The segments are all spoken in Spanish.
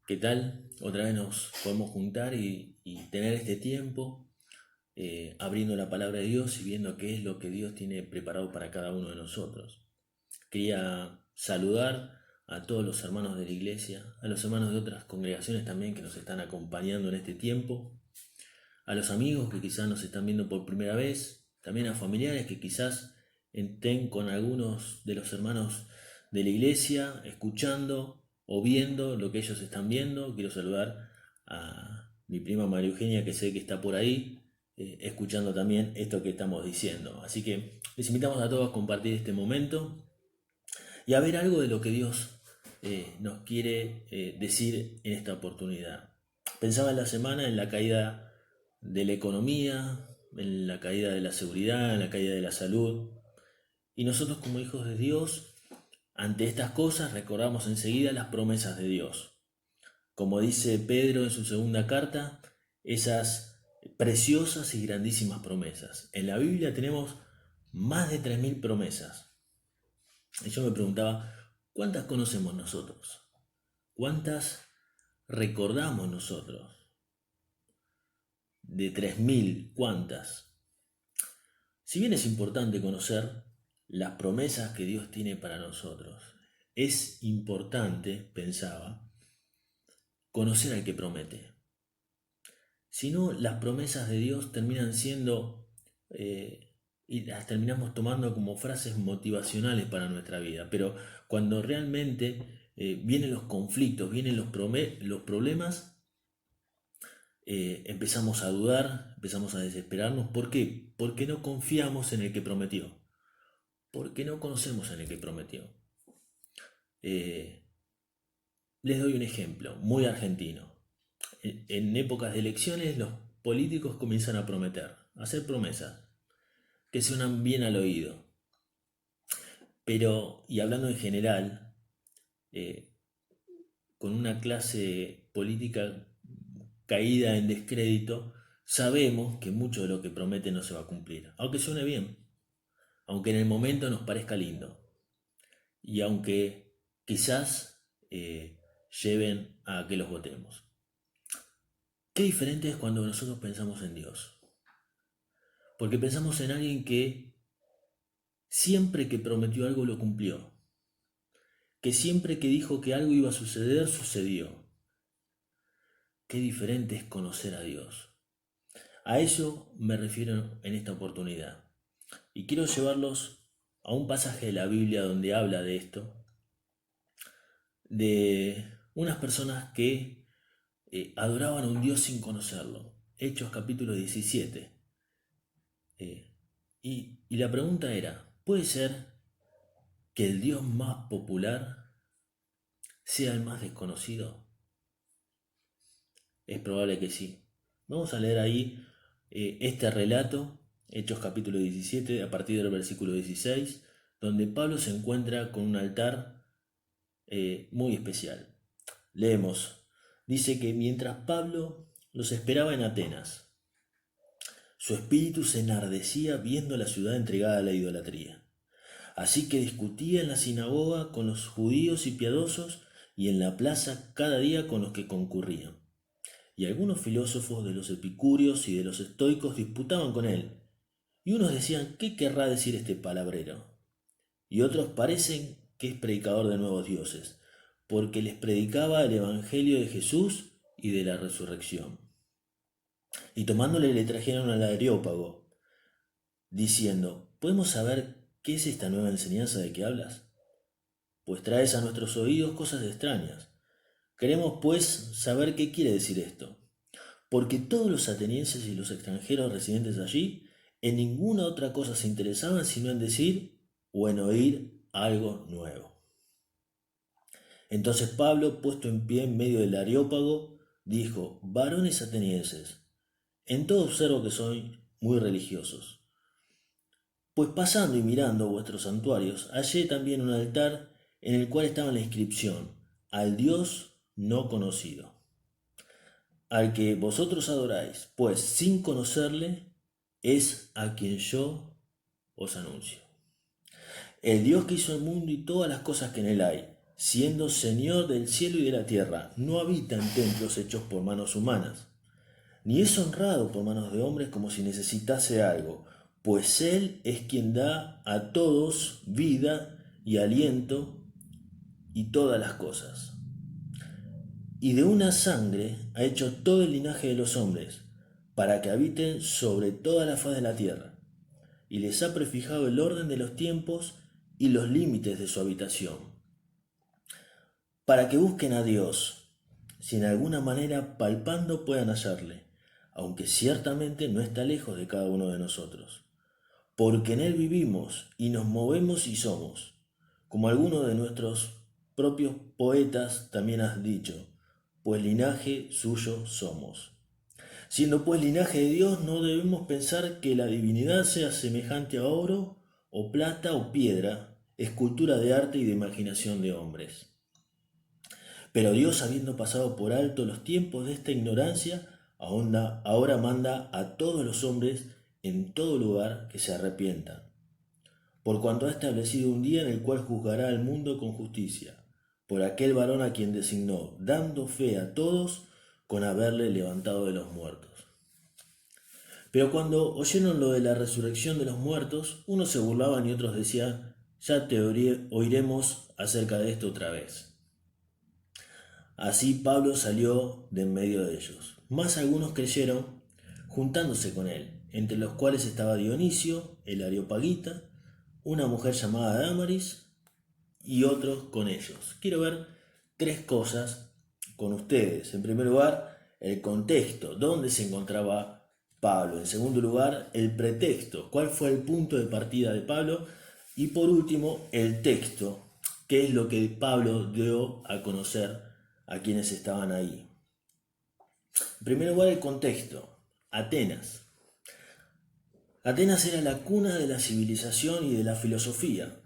¿Qué tal? Otra vez nos podemos juntar y tener este tiempo abriendo la palabra de Dios y viendo qué es lo que Dios tiene preparado para cada uno de nosotros. Quería saludar a todos los hermanos de la iglesia, a los hermanos de otras congregaciones también que nos están acompañando en este tiempo, a los amigos que quizás nos están viendo por primera vez, también a familiares que quizás estén con algunos de los hermanos de la iglesia, escuchando o viendo lo que ellos están viendo. Quiero saludar a mi prima María Eugenia, que sé que está por ahí, escuchando también esto que estamos diciendo. Así que les invitamos a todos a compartir este momento y a ver algo de lo que Dios nos quiere decir en esta oportunidad. Pensaba en la semana en la caída de la economía, en la caída de la seguridad, en la caída de la salud. Y nosotros como hijos de Dios, ante estas cosas recordamos enseguida las promesas de Dios. Como dice Pedro en su segunda carta, esas preciosas y grandísimas promesas. En la Biblia tenemos más de 3.000 promesas. Y yo me preguntaba, ¿cuántas conocemos nosotros? ¿Cuántas recordamos nosotros? De 3.000, ¿cuántas? Si bien es importante conocer las promesas que Dios tiene para nosotros, es importante, pensaba, conocer al que promete. Si no, las promesas de Dios terminan siendo y las terminamos tomando como frases motivacionales para nuestra vida. Pero cuando realmente vienen los conflictos, vienen los problemas, empezamos a dudar, empezamos a desesperarnos. ¿Por qué? Porque no confiamos en el que prometió. Porque no conocemos en el que prometió. Eh, Les doy un ejemplo muy argentino. En épocas de elecciones los políticos comienzan a prometer, a hacer promesas que suenan bien al oído. Pero, y hablando en general, eh, con una clase política caída en descrédito, sabemos que mucho de lo que promete no se va a cumplir. Aunque suene bien, aunque en el momento nos parezca lindo. Y aunque quizás lleven a que los votemos. Qué diferente es cuando nosotros pensamos en Dios. Porque pensamos en alguien que siempre que prometió algo lo cumplió. Que siempre que dijo que algo iba a suceder, sucedió. Qué diferente es conocer a Dios. A eso me refiero en esta oportunidad. Y quiero llevarlos a un pasaje de la Biblia donde habla de esto, de unas personas que adoraban a un Dios sin conocerlo. Hechos capítulo 17. Y la pregunta era, ¿puede ser que el Dios más popular sea el más desconocido? Es probable que sí. Vamos a leer ahí este relato, Hechos capítulo 17, a partir del versículo 16, donde Pablo se encuentra con un altar muy especial. Leemos, dice que mientras Pablo los esperaba en Atenas, su espíritu se enardecía viendo la ciudad entregada a la idolatría. Así que discutía en la sinagoga con los judíos y piadosos y en la plaza cada día con los que concurrían. Y algunos filósofos de los epicúreos y de los estoicos disputaban con él. Y unos decían, ¿qué querrá decir este palabrero? Y otros parecen que es predicador de nuevos dioses, porque les predicaba el evangelio de Jesús y de la resurrección. Y tomándole le trajeron al Areópago, diciendo, ¿podemos saber qué es esta nueva enseñanza de que hablas? Pues traes a nuestros oídos cosas extrañas. Queremos pues saber qué quiere decir esto, porque todos los atenienses y los extranjeros residentes allí en ninguna otra cosa se interesaban sino en decir o en oír algo nuevo. Entonces Pablo, puesto en pie en medio del Areópago, dijo, varones atenienses, en todo observo que sois muy religiosos. Pues pasando y mirando vuestros santuarios, hallé también un altar en el cual estaba la inscripción, al Dios no conocido, al que vosotros adoráis, pues sin conocerle es a quien yo os anuncio. El Dios que hizo el mundo y todas las cosas que en él hay, siendo Señor del cielo y de la tierra. No habita en templos hechos por manos humanas, ni es honrado por manos de hombres como si necesitase algo, pues Él es quien da a todos vida y aliento y todas las cosas. Y de una sangre ha hecho todo el linaje de los hombres, para que habiten sobre toda la faz de la tierra, y les ha prefijado el orden de los tiempos y los límites de su habitación, para que busquen a Dios, si en alguna manera palpando puedan hallarle, aunque ciertamente no está lejos de cada uno de nosotros, porque en Él vivimos y nos movemos y somos, como alguno de nuestros propios poetas también has dicho, pues linaje suyo somos. Siendo pues linaje de Dios, no debemos pensar que la divinidad sea semejante a oro, o plata, o piedra, escultura de arte y de imaginación de hombres. Pero Dios, habiendo pasado por alto los tiempos de esta ignorancia, ahora manda a todos los hombres en todo lugar que se arrepientan, por cuanto ha establecido un día en el cual juzgará al mundo con justicia, por aquel varón a quien designó, dando fe a todos con haberle levantado de los muertos. Pero cuando oyeron lo de la resurrección de los muertos, unos se burlaban y otros decían, ya te oiremos acerca de esto otra vez. Así Pablo salió de en medio de ellos. Más algunos creyeron, juntándose con él, entre los cuales estaba Dionisio, el Areopagita, una mujer llamada Dámaris y otros con ellos. Quiero ver tres cosas con ustedes. En primer lugar, el contexto, dónde se encontraba Pablo. En segundo lugar, el pretexto, cuál fue el punto de partida de Pablo. Y por último, el texto, qué es lo que Pablo dio a conocer a quienes estaban ahí. En primer lugar, el contexto. Atenas. Atenas era la cuna de la civilización y de la filosofía.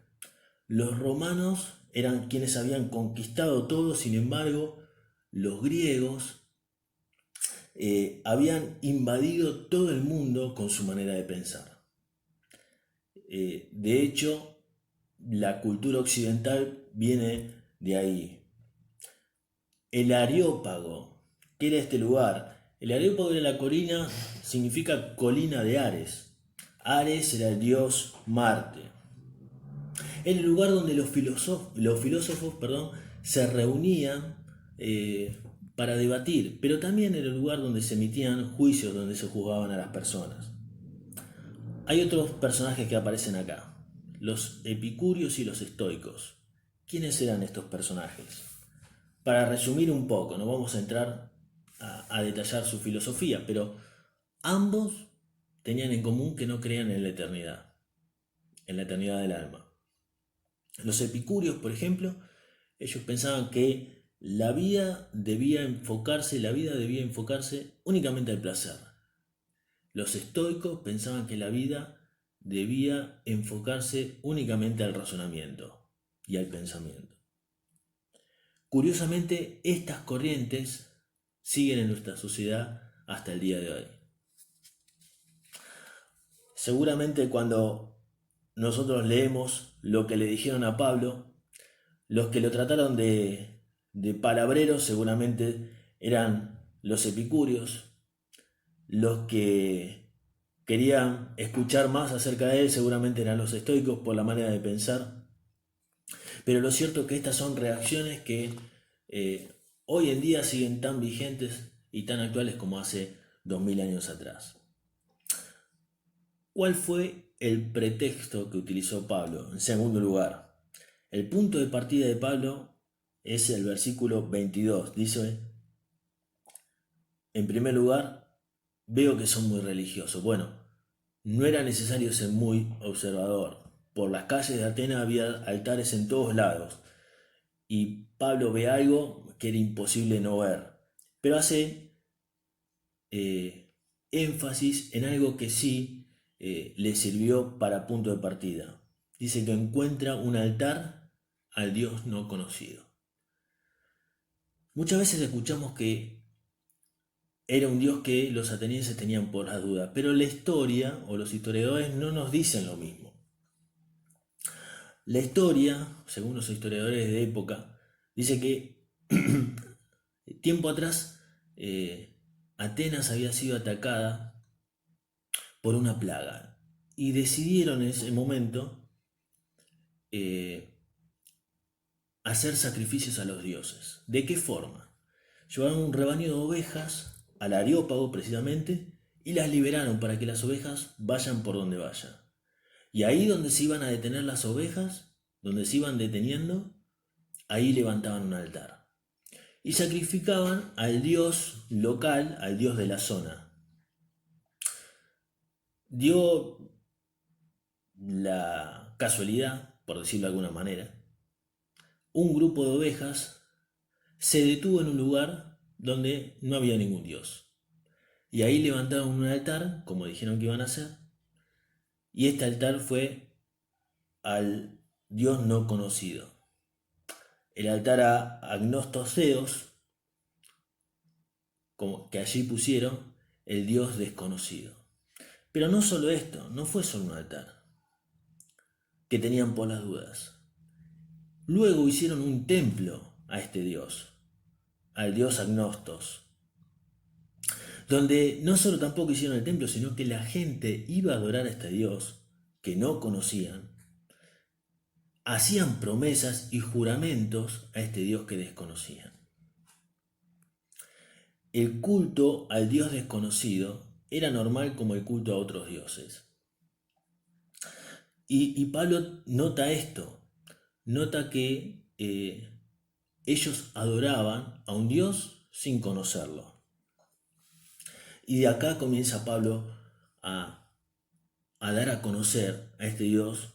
Los romanos eran quienes habían conquistado todo, sin embargo, los griegos habían invadido todo el mundo con su manera de pensar. De hecho, la cultura occidental viene de ahí. El Areópago, ¿qué era este lugar? El Areópago era la colina, significa colina de Ares. Ares era el dios Marte. Era el lugar donde los filósofos se reunían para debatir, pero también era el lugar donde se emitían juicios, donde se juzgaban a las personas. Hay otros personajes que aparecen acá, los epicúreos y los estoicos. ¿Quiénes eran estos personajes? Para resumir un poco, no vamos a entrar a detallar su filosofía, pero ambos tenían en común que no creían en la eternidad del alma. Los epicúreos, por ejemplo, ellos pensaban que la vida debía enfocarse únicamente al placer. Los estoicos pensaban que la vida debía enfocarse únicamente al razonamiento y al pensamiento. Curiosamente, estas corrientes siguen en nuestra sociedad hasta el día de hoy. Seguramente cuando nosotros leemos lo que le dijeron a Pablo, los que lo trataron de palabrero seguramente eran los epicúreos, los que querían escuchar más acerca de él seguramente eran los estoicos por la manera de pensar. Pero lo cierto es que estas son reacciones que hoy en día siguen tan vigentes y tan actuales como hace 2000 años atrás. ¿Cuál fue el pretexto que utilizó Pablo? En segundo lugar, el punto de partida de Pablo es el versículo 22. Dice, en primer lugar, veo que son muy religiosos. Bueno, no era necesario ser muy observador. Por las calles de Atenas había altares en todos lados. Y Pablo ve algo que era imposible no ver. Pero hace énfasis en algo que sí le sirvió para punto de partida. Dice que encuentra un altar al Dios no conocido. Muchas veces escuchamos que era un Dios que los atenienses tenían por las dudas, pero la historia o los historiadores no nos dicen lo mismo. La historia, según los historiadores de época, Dice que tiempo atrás Atenas había sido atacada por una plaga y decidieron en ese momento eh, hacer sacrificios a los dioses. ¿De qué forma? Llevaron un rebaño de ovejas al Areópago precisamente y las liberaron para que las ovejas vayan por donde vayan. Y ahí donde se iban a detener las ovejas, donde se iban deteniendo, ahí levantaban un altar. Y sacrificaban al dios local, al dios de la zona. Dio la casualidad, por decirlo de alguna manera, un grupo de ovejas se detuvo en un lugar donde no había ningún dios. Y ahí levantaron un altar, como dijeron que iban a hacer, y este altar fue al dios no conocido. El altar a Agnostos Theos, como que allí pusieron el dios desconocido. Pero no solo esto, no fue solo un altar, que tenían por las dudas. Luego hicieron un templo a este dios, al dios Agnostos, donde no solo tampoco hicieron el templo, sino que la gente iba a adorar a este dios que no conocían, hacían promesas y juramentos a este dios que desconocían. El culto al dios desconocido era normal como el culto a otros dioses. Y Pablo nota esto, nota que ellos adoraban a un Dios sin conocerlo. Y de acá comienza Pablo a dar a conocer a este Dios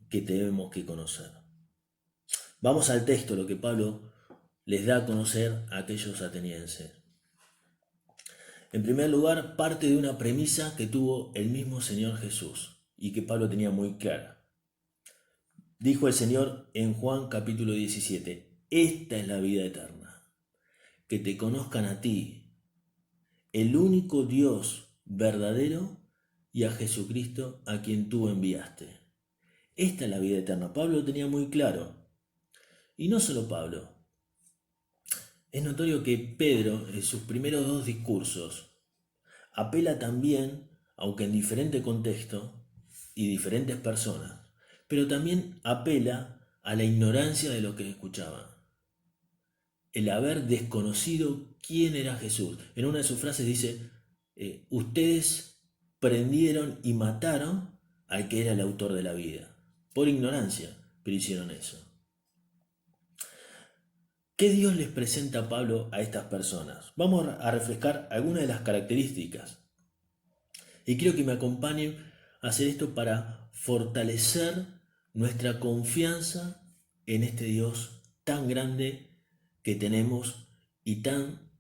que tenemos que conocer. Vamos al texto, lo que Pablo les da a conocer a aquellos atenienses. En primer lugar, parte de una premisa que tuvo el mismo Señor Jesús y que Pablo tenía muy clara. Dijo el Señor en Juan capítulo 17, esta es la vida eterna, que te conozcan a ti, el único Dios verdadero, y a Jesucristo a quien tú enviaste. Esta es la vida eterna. Pablo lo tenía muy claro. Y no solo Pablo. Es notorio que Pedro, en sus primeros dos discursos, apela también, aunque en diferente contexto y diferentes personas, pero también apela a la ignorancia de los que escuchaban. El haber desconocido quién era Jesús. En una de sus frases dice, ustedes prendieron y mataron al que era el autor de la vida. Por ignorancia, pero hicieron eso. ¿Qué Dios les presenta a Pablo a estas personas? Vamos a refrescar algunas de las características. Y quiero que me acompañen a hacer esto para fortalecer nuestra confianza en este Dios tan grande que tenemos y tan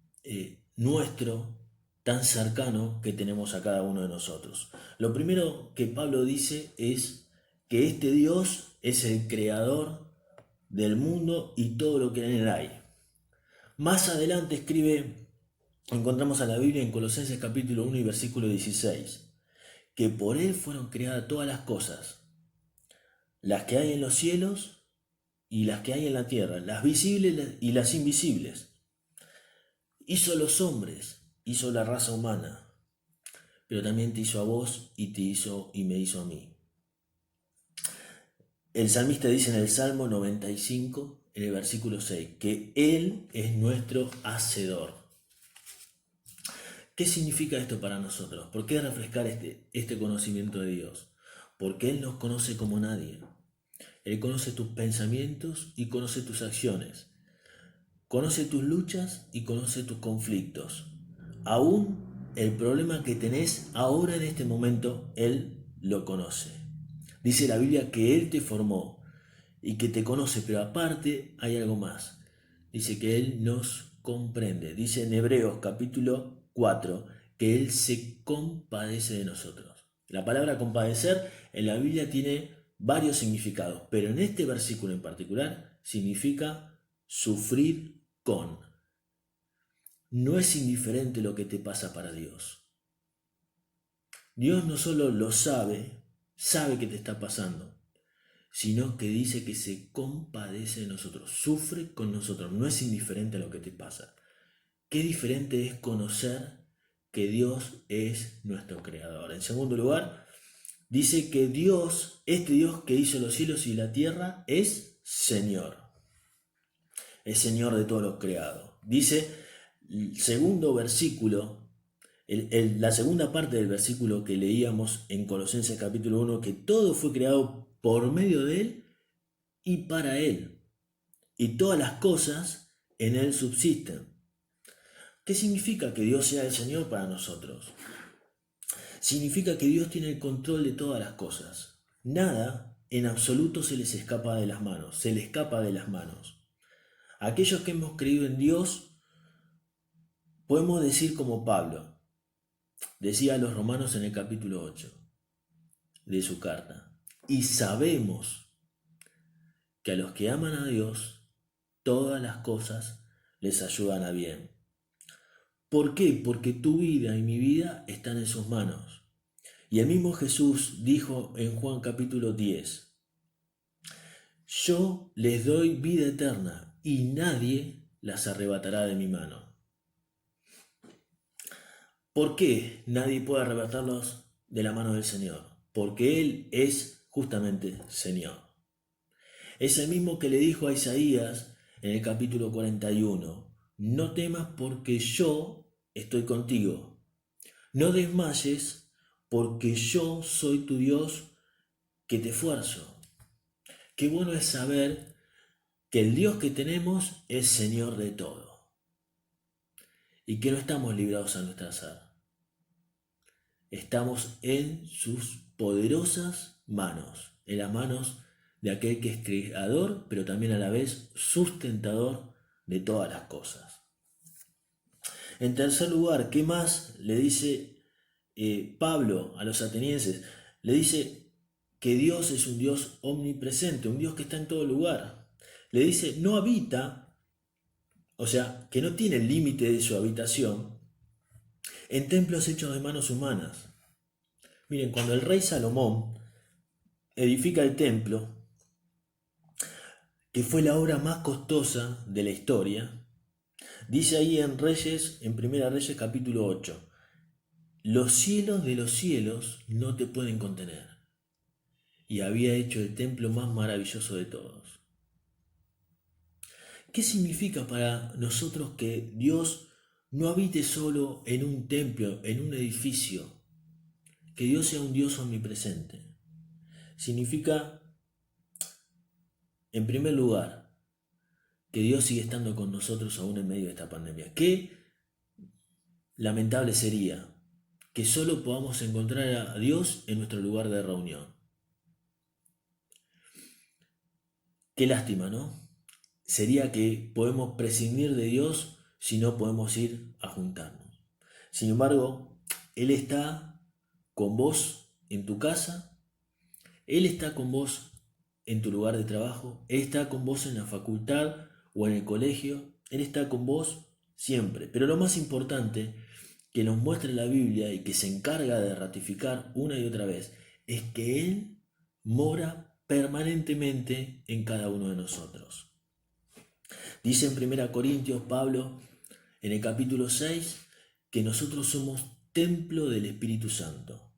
nuestro, tan cercano que tenemos a cada uno de nosotros. Lo primero que Pablo dice es que este Dios es el creador del mundo y todo lo que en él hay. Más adelante encontramos a la Biblia en Colosenses capítulo 1 y versículo 16, que por él fueron creadas todas las cosas, las que hay en los cielos y las que hay en la tierra, las visibles y las invisibles. Hizo los hombres, hizo la raza humana, pero también te hizo a vos y te hizo y me hizo a mí. El salmista dice en el Salmo 95, en el versículo 6, que Él es nuestro hacedor. ¿Qué significa esto para nosotros? ¿Por qué refrescar este conocimiento de Dios? Porque Él nos conoce como nadie. Él conoce tus pensamientos y conoce tus acciones. Conoce tus luchas y conoce tus conflictos. Aún el problema que tenés ahora en este momento, Él lo conoce. Dice la Biblia que Él te formó y que te conoce, pero aparte hay algo más. Dice que Él nos comprende. Dice en Hebreos capítulo 4 que Él se compadece de nosotros. La palabra compadecer en la Biblia tiene varios significados, pero en este versículo en particular significa sufrir con. No es indiferente lo que te pasa para Dios. Dios no solo lo sabe que te está pasando, sino que dice que se compadece de nosotros, sufre con nosotros, no es indiferente a lo que te pasa. Qué diferente es conocer que Dios es nuestro creador. En segundo lugar, dice que Dios, este Dios que hizo los cielos y la tierra, es Señor. Es Señor de todo lo creado. Dice el segundo versículo, la segunda parte del versículo que leíamos en Colosenses capítulo 1, que todo fue creado por medio de Él y para Él, y todas las cosas en Él subsisten. ¿Qué significa que Dios sea el Señor para nosotros? Significa que Dios tiene el control de todas las cosas. Nada en absoluto se les escapa de las manos, se le escapa de las manos. Aquellos que hemos creído en Dios, podemos decir como Pablo, decía a los romanos en el capítulo 8 de su carta, y sabemos que a los que aman a Dios, todas las cosas les ayudan a bien. ¿Por qué? Porque tu vida y mi vida están en sus manos. Y el mismo Jesús dijo en Juan capítulo 10, yo les doy vida eterna y nadie las arrebatará de mi mano. ¿Por qué nadie puede arrebatarlos de la mano del Señor? Porque Él es justamente Señor. Es el mismo que le dijo a Isaías en el capítulo 41, no temas porque yo estoy contigo. No desmayes porque yo soy tu Dios que te esfuerzo. Qué bueno es saber que el Dios que tenemos es Señor de todo y que no estamos librados a nuestra azar. Estamos en sus poderosas manos, en las manos de aquel que es creador, pero también a la vez sustentador de todas las cosas. En tercer lugar, ¿qué más le dice Pablo a los atenienses? Le dice que Dios es un Dios omnipresente, un Dios que está en todo lugar. Le dice, no habita, o sea, que no tiene límite de su habitación en templos hechos de manos humanas. Miren, cuando el rey Salomón edifica el templo, que fue la obra más costosa de la historia, dice ahí en Reyes, en Primera Reyes capítulo 8, los cielos de los cielos no te pueden contener. Y había hecho el templo más maravilloso de todos. ¿Qué significa para nosotros que Dios no habite solo en un templo, en un edificio? Que Dios sea un Dios omnipresente. Significa, en primer lugar, que Dios sigue estando con nosotros aún en medio de esta pandemia. Qué lamentable sería que solo podamos encontrar a Dios en nuestro lugar de reunión. Qué lástima, ¿no? Sería que podemos prescindir de Dios si no podemos ir a juntarnos. Sin embargo, Él está con vos en tu casa, Él está con vos en tu lugar de trabajo, Él está con vos en la facultad o en el colegio, Él está con vos siempre. Pero lo más importante que nos muestra la Biblia y que se encarga de ratificar una y otra vez es que Él mora permanentemente en cada uno de nosotros. Dice en 1 Corintios Pablo en el capítulo 6 que nosotros somos templo del Espíritu Santo.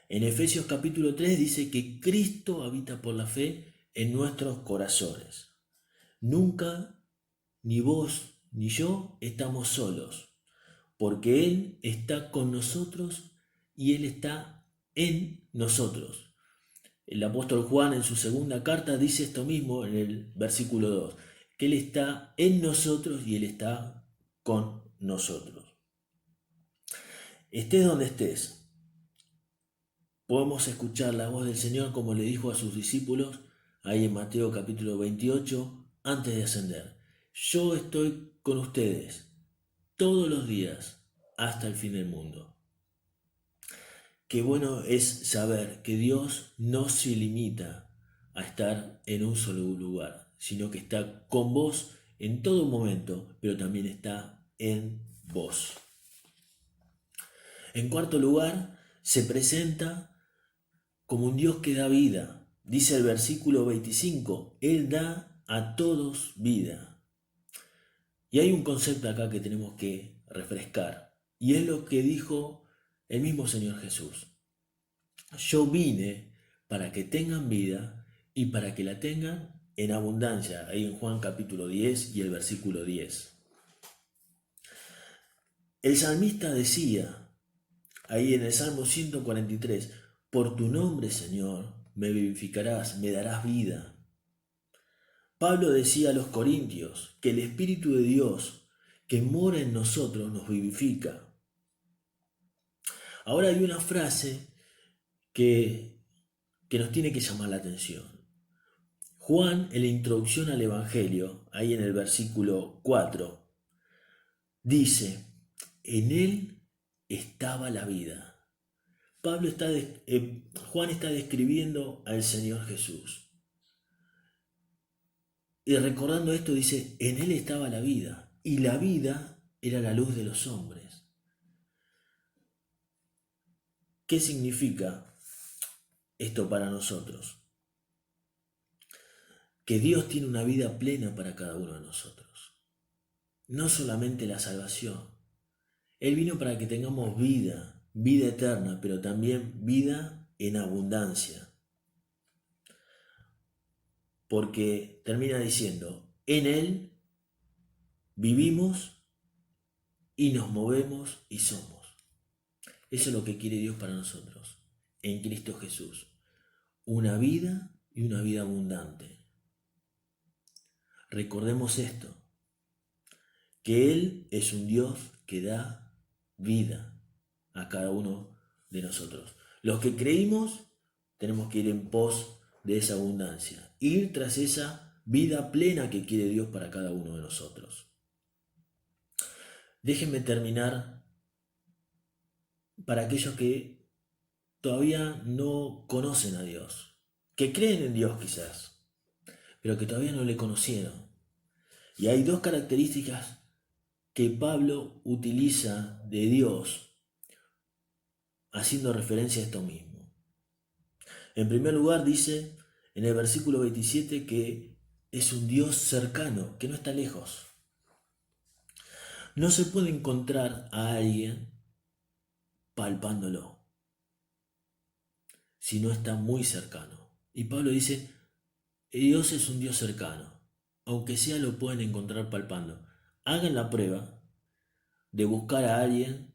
En Efesios capítulo 3 dice que Cristo habita por la fe en nuestros corazones. Nunca, ni vos ni yo, estamos solos, porque Él está con nosotros y Él está en nosotros. El apóstol Juan en su segunda carta dice esto mismo en el versículo 2, que Él está en nosotros y Él está con nosotros. Estés donde estés, podemos escuchar la voz del Señor como le dijo a sus discípulos ahí en Mateo capítulo 28 antes de ascender. Yo estoy con ustedes todos los días hasta el fin del mundo. Qué bueno es saber que Dios no se limita a estar en un solo lugar, sino que está con vos en todo momento, pero también está en vos. En cuarto lugar, se presenta como un Dios que da vida. Dice el versículo 25, Él da a todos vida. Y hay un concepto acá que tenemos que refrescar, y es lo que dijo el mismo Señor Jesús. Yo vine para que tengan vida y para que la tengan en abundancia, ahí en Juan capítulo 10 y el versículo 10. El salmista decía, ahí en el Salmo 143, por tu nombre, Señor, me vivificarás, me darás vida. Pablo decía a los corintios que el Espíritu de Dios que mora en nosotros nos vivifica. Ahora hay una frase que nos tiene que llamar la atención. Juan, en la introducción al Evangelio, ahí en el versículo 4, dice, en él estaba la vida. Juan está describiendo al Señor Jesús. Y recordando esto dice, en él estaba la vida, y la vida era la luz de los hombres. ¿Qué significa esto para nosotros? Que Dios tiene una vida plena para cada uno de nosotros. No solamente la salvación. Él vino para que tengamos vida, vida eterna, pero también vida en abundancia. Porque termina diciendo, en Él vivimos y nos movemos y somos. Eso es lo que quiere Dios para nosotros, en Cristo Jesús. Una vida y una vida abundante. Recordemos esto, que Él es un Dios que da vida a cada uno de nosotros. Los que creímos tenemos que ir en pos de esa abundancia, ir tras esa vida plena que quiere Dios para cada uno de nosotros. Déjenme terminar para aquellos que todavía no conocen a Dios, que creen en Dios quizás, pero que todavía no le conocieron. Y hay dos características que Pablo utiliza de Dios, haciendo referencia a esto mismo. En primer lugar dice en el versículo 27 que es un Dios cercano, que no está lejos. No se puede encontrar a alguien palpándolo, si no está muy cercano. Y Pablo dice, Dios es un Dios cercano, aunque sea lo pueden encontrar palpando. Hagan la prueba de buscar a alguien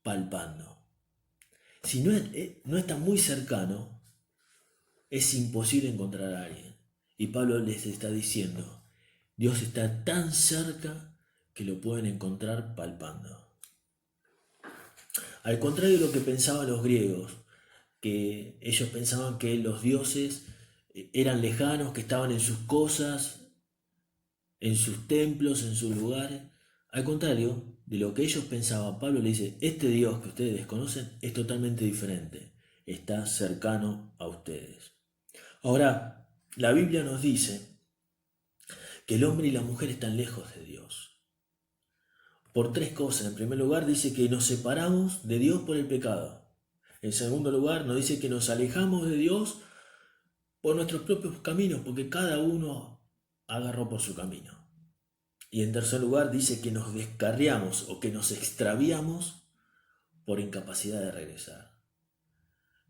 palpando. Si no está muy cercano, es imposible encontrar a alguien. Y Pablo les está diciendo, Dios está tan cerca que lo pueden encontrar palpando. Al contrario de lo que pensaban los griegos, que ellos pensaban que los dioses eran lejanos, que estaban en sus cosas, en sus templos, en sus lugares. Al contrario de lo que ellos pensaban, Pablo le dice, este Dios que ustedes desconocen es totalmente diferente, está cercano a ustedes. Ahora, la Biblia nos dice que el hombre y la mujer están lejos de Dios. Por tres cosas. En primer lugar, dice que nos separamos de Dios por el pecado. En segundo lugar, nos dice que nos alejamos de Dios por nuestros propios caminos, porque cada uno agarró por su camino. Y en tercer lugar, dice que nos descarriamos o que nos extraviamos por incapacidad de regresar.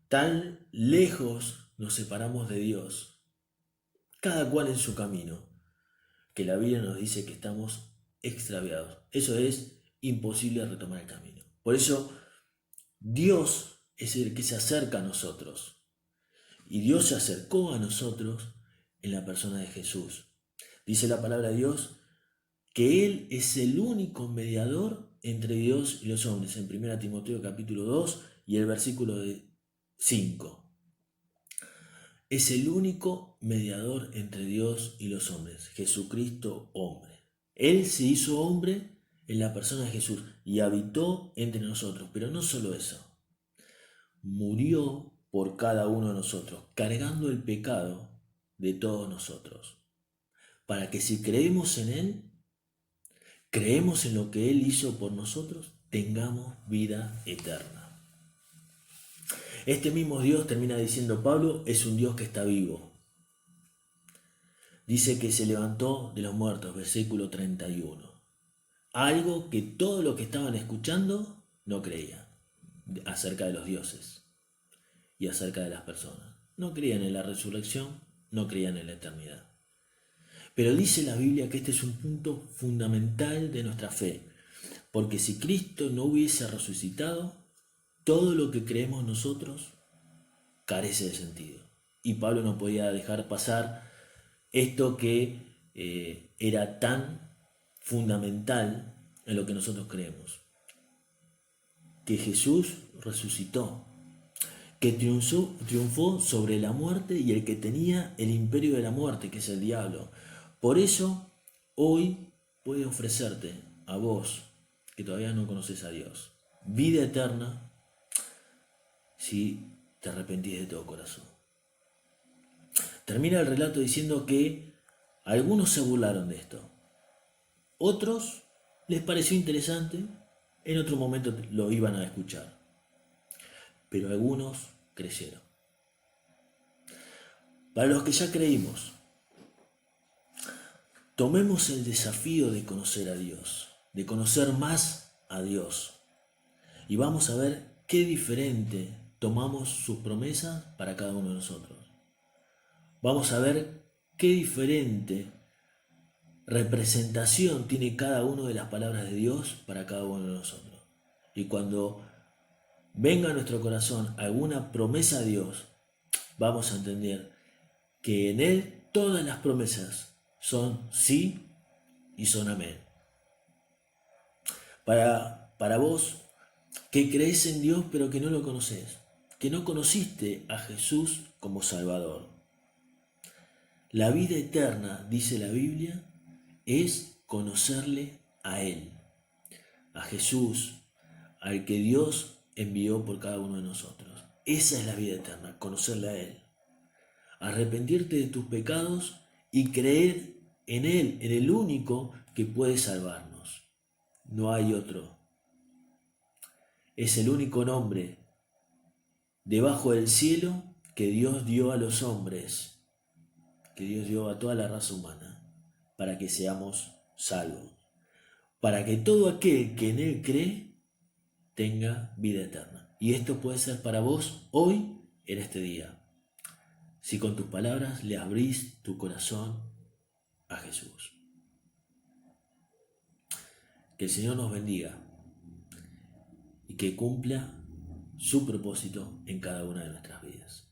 Tan lejos nos separamos de Dios, cada cual en su camino, que la Biblia nos dice que estamos extraviados. Eso es imposible retomar el camino. Por eso, Dios es el que se acerca a nosotros. Y Dios se acercó a nosotros en la persona de Jesús. Dice la palabra de Dios que Él es el único mediador entre Dios y los hombres, en 1 Timoteo capítulo 2 y el versículo 5. Es el único mediador entre Dios y los hombres, Jesucristo hombre. Él se hizo hombre en la persona de Jesús y habitó entre nosotros, pero no solo eso, murió por cada uno de nosotros, cargando el pecado de todos nosotros, para que si creemos en Él, creemos en lo que Él hizo por nosotros, tengamos vida eterna. Este mismo Dios, termina diciendo Pablo, es un Dios que está vivo. Dice que se levantó de los muertos, versículo 31. Algo que todos los que estaban escuchando no creían acerca de los dioses y acerca de las personas. No creían en la resurrección, no creían en la eternidad. Pero dice la Biblia que este es un punto fundamental de nuestra fe, porque si Cristo no hubiese resucitado, todo lo que creemos nosotros carece de sentido. Y Pablo no podía dejar pasar esto que era tan fundamental en lo que nosotros creemos, que Jesús resucitó, que triunfó sobre la muerte y el que tenía el imperio de la muerte, que es el diablo. Por eso, hoy puede ofrecerte a vos, que todavía no conoces a Dios, vida eterna si te arrepentís de todo corazón. Termina el relato diciendo que algunos se burlaron de esto, otros les pareció interesante, en otro momento lo iban a escuchar, pero algunos creyeron. Para los que ya creímos, tomemos el desafío de conocer a Dios, de conocer más a Dios, y vamos a ver qué diferente tomamos sus promesas para cada uno de nosotros. Vamos a ver qué diferente representación tiene cada una de las palabras de Dios para cada uno de nosotros. Y cuando venga a nuestro corazón alguna promesa de Dios, vamos a entender que en Él todas las promesas son sí y son amén. Para vos que crees en Dios pero que no lo conoces, que no conociste a Jesús como Salvador. La vida eterna, dice la Biblia, es conocerle a Él, a Jesús, al que Dios envió por cada uno de nosotros. Esa es la vida eterna, conocerle a Él. Arrepentirte de tus pecados y creer en Él, en el único que puede salvarnos. No hay otro. Es el único nombre debajo del cielo que Dios dio a los hombres, que Dios dio a toda la raza humana, para que seamos salvos, para que todo aquel que en Él cree tenga vida eterna. Y esto puede ser para vos hoy, en este día, si con tus palabras le abrís tu corazón a Jesús. Que el Señor nos bendiga y que cumpla su propósito en cada una de nuestras vidas.